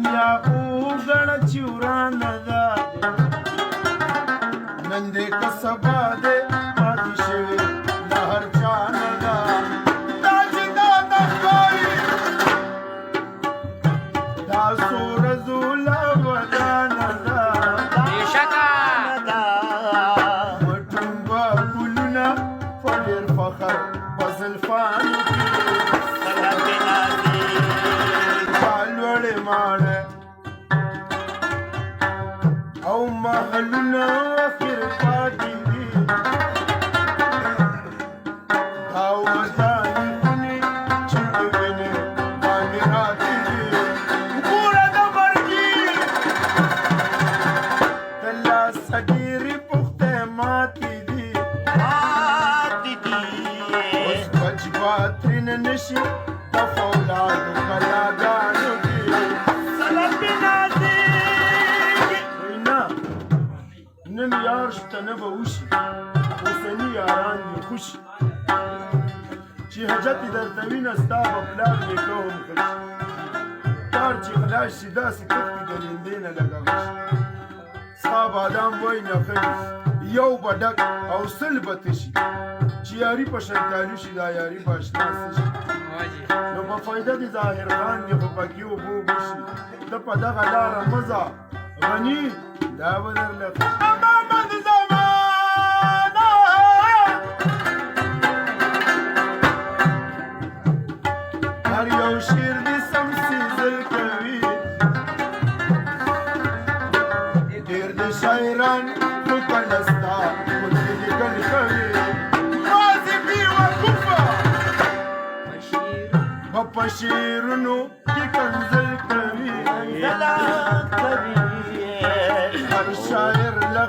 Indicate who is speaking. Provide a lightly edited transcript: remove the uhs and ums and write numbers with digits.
Speaker 1: دنیا وګڼه چې ورانه ده نن دې که سبا دې پاتې شوې د هر چا نه ده دا چې دا د ښکاري دا څو ورځو له ودانه ده مټومبه ګلونه په ډېر فخر په زلفانو کې ماړه او محلونه اخر پاتې دي دا ودانې خونې چې د وینې باندې راتې دي ګوره د مرګي د لاسه ډېرې پختې ماتې دي اوس بچ به ترېنه نه شي د فولادو کلاګانو نن یار شته نه به وشي اوسني یاران دي خوشي چې حاجت یې درته وینه ستا به پلار نیکه هم ښه شي کار چې خلاص شي داسې کښتې د لیندې نه لکه غشي ستا بادام وای نه ښه یو به ډک او سل به تشي چې یاري په شلتالو شي دا یاري په اشنا څه شي نو په فایده دې ظاهر خان دې خو پکې اوبه اوبه شي ته په دغه لاره مزه غني دا به درله هر یو شعر دې سم سیزل کوي ډېر د شاعران فکر نستا خو دې لیکل کوي واظبي وقفه په شعرونو کې کنزل کوي هر شاعر له